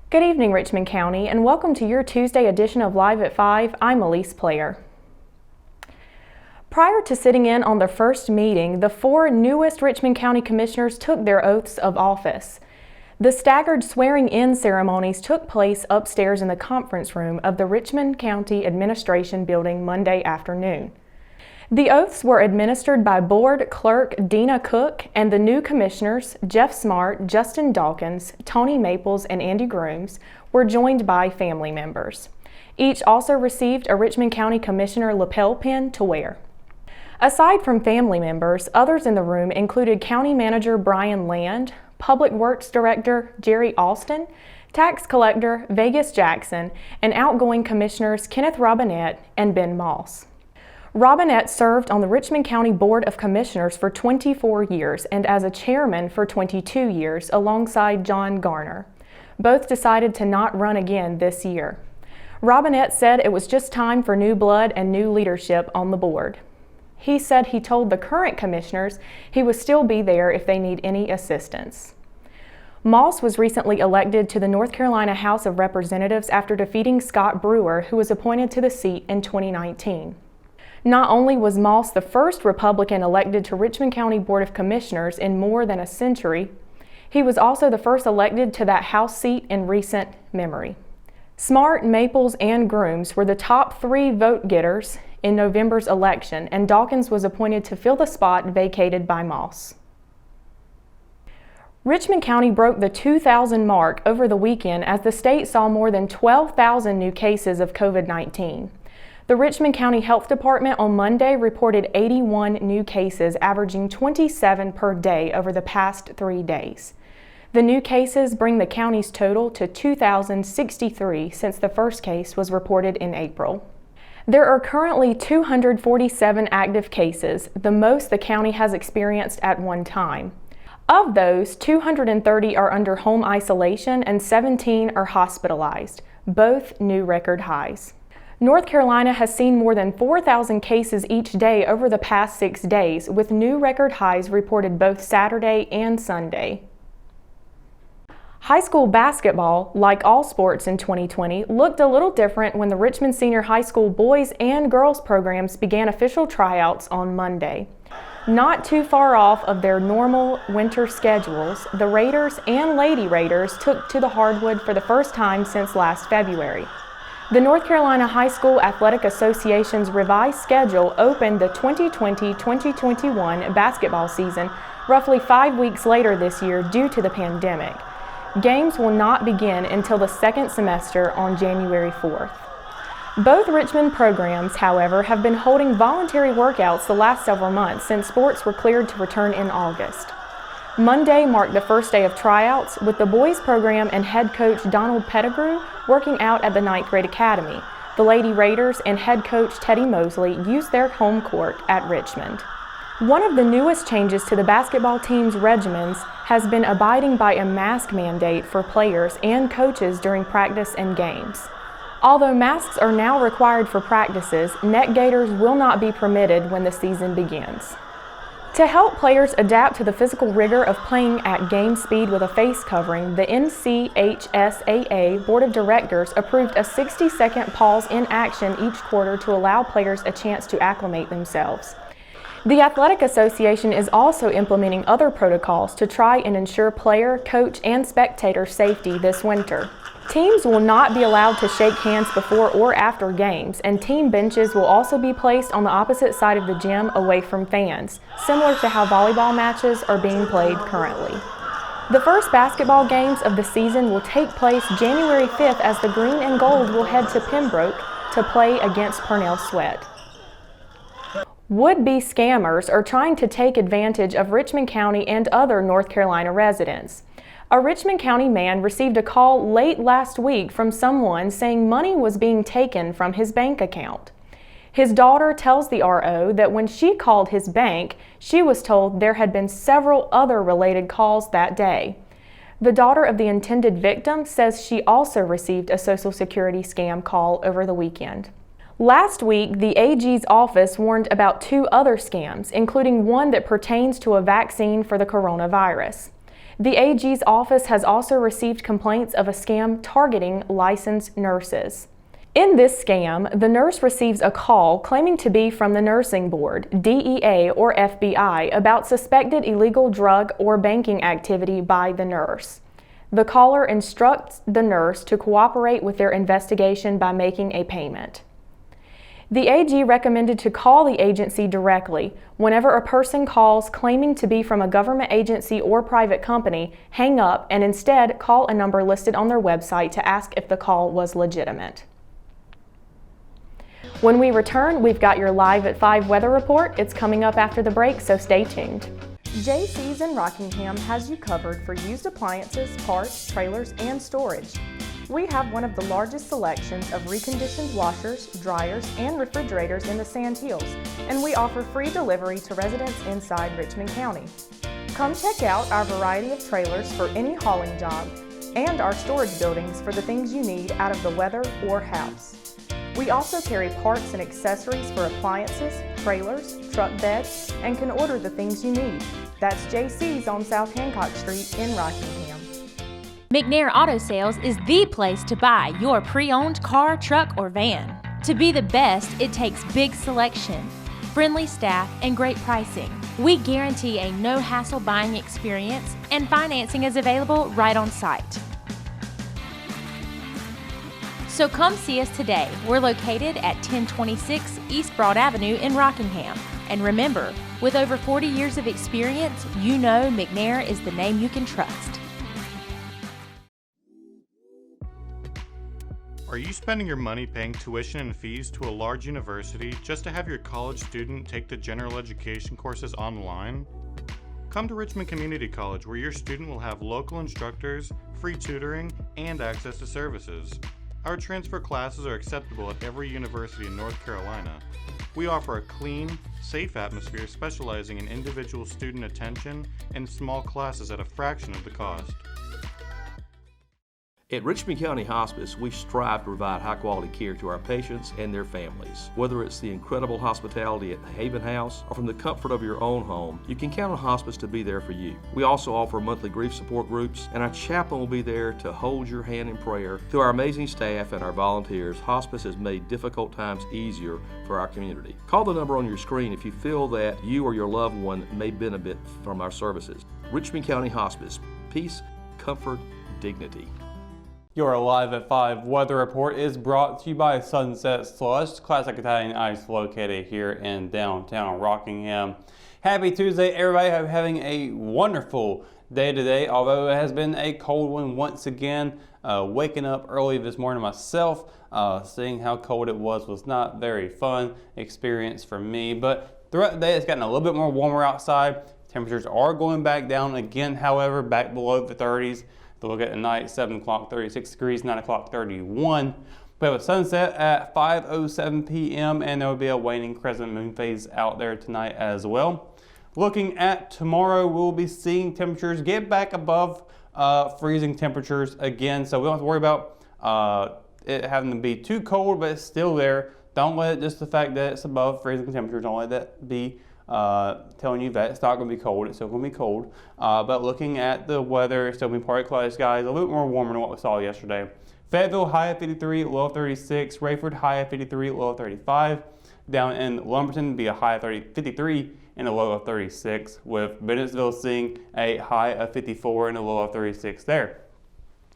Good evening, Richmond County, and welcome to your Tuesday edition of Live at 5. I'm Elise Player. Prior to sitting in on the first meeting, the four newest Richmond County Commissioners took their oaths of office. The staggered swearing-in ceremonies took place upstairs in the conference room of the Richmond County Administration Building Monday afternoon. The oaths were administered by Board Clerk Dina Cook, and the new commissioners, Jeff Smart, Justin Dawkins, Tony Maples, and Andy Grooms, were joined by family members. Each also received a Richmond County Commissioner lapel pin to wear. Aside from family members, others in the room included County Manager Brian Land, Public Works Director Jerry Alston, Tax Collector Vegas Jackson, and outgoing Commissioners Kenneth Robinette and Ben Moss. Robinette served on the Richmond County Board of Commissioners for 24 years and as a chairman for 22 years alongside John Garner. Both decided to not run again this year. Robinette said it was just time for new blood and new leadership on the board. He said he told the current commissioners he would still be there if they need any assistance. Moss was recently elected to the North Carolina House of Representatives after defeating Scott Brewer, who was appointed to the seat in 2019. Not only was Moss the first Republican elected to Richmond County Board of Commissioners in more than a century, he was also the first elected to that House seat in recent memory. Smart, Maples, and Grooms were the top three vote getters in November's election, and Dawkins was appointed to fill the spot vacated by Moss. Richmond County broke the 2,000 mark over the weekend as the state saw more than 12,000 new cases of COVID-19. The Richmond County Health Department on Monday reported 81 new cases, averaging 27 per day over the past 3 days. The new cases bring the county's total to 2,063 since the first case was reported in April. There are currently 247 active cases, the most the county has experienced at one time. Of those, 230 are under home isolation and 17 are hospitalized, both new record highs. North Carolina has seen more than 4,000 cases each day over the past 6 days, with new record highs reported both Saturday and Sunday. High school basketball, like all sports in 2020, looked a little different when the Richmond Senior High School boys and girls programs began official tryouts on Monday. Not too far off of their normal winter schedules, the Raiders and Lady Raiders took to the hardwood for the first time since last February. The North Carolina High School Athletic Association's revised schedule opened the 2020-2021 basketball season roughly 5 weeks later this year due to the pandemic. Games will not begin until the second semester on January 4th. Both Richmond programs, however, have been holding voluntary workouts the last several months since sports were cleared to return in August. Monday marked the first day of tryouts, with the boys program and head coach Donald Pettigrew working out at the 9th grade academy. The Lady Raiders and head coach Teddy Mosley used their home court at Richmond. One of the newest changes to the basketball team's regimens has been abiding by a mask mandate for players and coaches during practice and games. Although masks are now required for practices, net gaiters will not be permitted when the season begins. To help players adapt to the physical rigor of playing at game speed with a face covering, the NCHSAA Board of Directors approved a 60-second pause in action each quarter to allow players a chance to acclimate themselves. The Athletic Association is also implementing other protocols to try and ensure player, coach, and spectator safety this winter. Teams will not be allowed to shake hands before or after games, and team benches will also be placed on the opposite side of the gym away from fans, similar to how volleyball matches are being played currently. The first basketball games of the season will take place January 5th as the Green and Gold will head to Pembroke to play against Purnell Sweat. Would-be scammers are trying to take advantage of Richmond County and other North Carolina residents. A Richmond County man received a call late last week from someone saying money was being taken from his bank account. His daughter tells the RO that when she called his bank, she was told there had been several other related calls that day. The daughter of the intended victim says she also received a Social Security scam call over the weekend. Last week, the AG's office warned about 2 other scams, including one that pertains to a vaccine for the coronavirus. The AG's office has also received complaints of a scam targeting licensed nurses. In this scam, the nurse receives a call claiming to be from the nursing board, DEA, or FBI about suspected illegal drug or banking activity by the nurse. The caller instructs the nurse to cooperate with their investigation by making a payment. The AG recommended to call the agency directly. Whenever a person calls claiming to be from a government agency or private company, hang up and instead call a number listed on their website to ask if the call was legitimate. When we return, we've got your Live at 5 weather report. It's coming up after the break, so stay tuned. JC's in Rockingham has you covered for used appliances, parts, trailers, and storage. We have one of the largest selections of reconditioned washers, dryers, and refrigerators in the Sand Hills, and we offer free delivery to residents inside Richmond County. Come check out our variety of trailers for any hauling job and our storage buildings for the things you need out of the weather or house. We also carry parts and accessories for appliances, trailers, truck beds, and can order the things you need. That's JC's on South Hancock Street in Rockingham. McNair Auto Sales is the place to buy your pre-owned car, truck, or van. To be the best, it takes big selection, friendly staff, and great pricing. We guarantee a no-hassle buying experience, and financing is available right on site. So come see us today. We're located at 1026 East Broad Avenue in Rockingham. And remember, with over 40 years of experience, you know McNair is the name you can trust. Are you spending your money paying tuition and fees to a large university just to have your college student take the general education courses online? Come to Richmond Community College, where your student will have local instructors, free tutoring, and access to services. Our transfer classes are acceptable at every university in North Carolina. We offer a clean, safe atmosphere specializing in individual student attention and small classes at a fraction of the cost. At Richmond County Hospice, we strive to provide high-quality care to our patients and their families. Whether it's the incredible hospitality at the Haven House or from the comfort of your own home, you can count on Hospice to be there for you. We also offer monthly grief support groups, and our chaplain will be there to hold your hand in prayer. Through our amazing staff and our volunteers, Hospice has made difficult times easier for our community. Call the number on your screen if you feel that you or your loved one may benefit from our services. Richmond County Hospice. Peace, comfort, dignity. Your Live at 5 weather report is brought to you by Sunset Slush, classic Italian ice located here in downtown Rockingham. Happy Tuesday, everybody. I'm having a wonderful day today, although it has been a cold one once again. Waking up early this morning myself, seeing how cold it was not very fun experience for me. But throughout the day, it's gotten a little bit more warmer outside. Temperatures are going back down again, however, back below the 30s. If you look at the night, 7 o'clock, 36 degrees, 9 o'clock, 31. We have a sunset at 5:07 p.m. and there will be a waning crescent moon phase out there tonight as well. Looking at tomorrow, we'll be seeing temperatures get back above freezing temperatures again. So we don't have to worry about it having to be too cold, but it's still there. Don't let it just the fact that it's above freezing temperatures, don't let that be telling you that it's not going to be cold. It's still going to be cold. But looking at the weather, it's still going to be partly cloudy skies, a little bit more warmer than what we saw yesterday. Fayetteville, high of 53, low of 36. Rayford, high of 53, low of 35. Down in Lumberton, be a high of 53 and a low of 36, with Bennettsville seeing a high of 54 and a low of 36 there.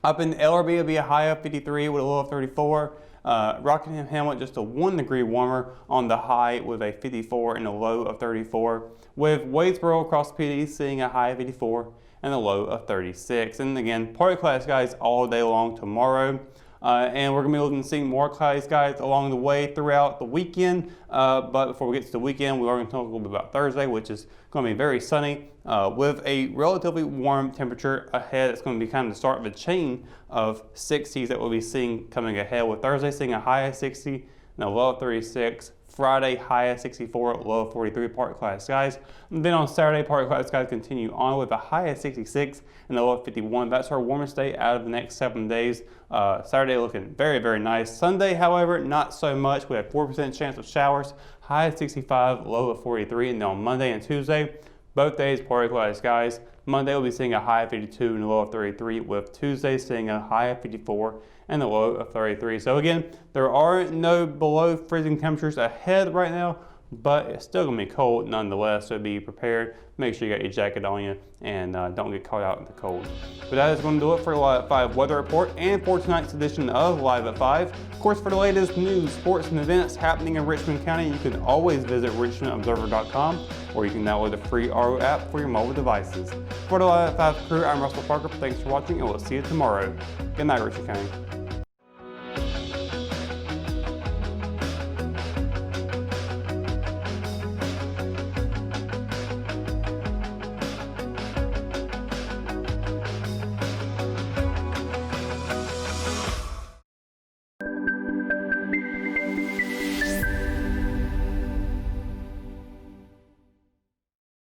Up in Ellerby, it'll be a high of 53 with a low of 34. Rockingham Hamlet just a 1 degree warmer on the high with a 54 and a low of 34. With Wadesboro across the PD seeing a high of 84 and a low of 36. And again, partly cloudy skies all day long tomorrow. And we're going to be looking to see more cloudy skies along the way throughout the weekend. But before we get to the weekend, we are going to talk a little bit about Thursday, which is going to be very sunny with a relatively warm temperature ahead. It's going to be kind of the start of a chain of 60s that we'll be seeing coming ahead, with Thursday seeing a high of 60 and a low of 36. Friday, high of 64, low of 43, partly cloudy skies. And then on Saturday, partly cloudy skies continue on with a high of 66 and a low of 51. That's our warmest day out of the next 7 days. Saturday looking very, very nice. Sunday, however, not so much. We have 4% chance of showers, high of 65, low of 43. And then on Monday and Tuesday, both days, partly cloudy skies, Monday we'll be seeing a high of 52 and a low of 33, with Tuesday seeing a high of 54 and a low of 33. So again, there are no below freezing temperatures ahead right now, but it's still going to be cold nonetheless, so be prepared. Make sure you got your jacket on you and don't get caught out in the cold. But that is going to do it for the Live at 5 weather report and for tonight's edition of Live at 5. Of course, for the latest news, sports, and events happening in Richmond County, you can always visit richmondobserver.com, or you can download the free RO app for your mobile devices. For the Live at 5 crew, I'm Russell Parker. Thanks for watching, and we'll see you tomorrow. Good night, Richmond County.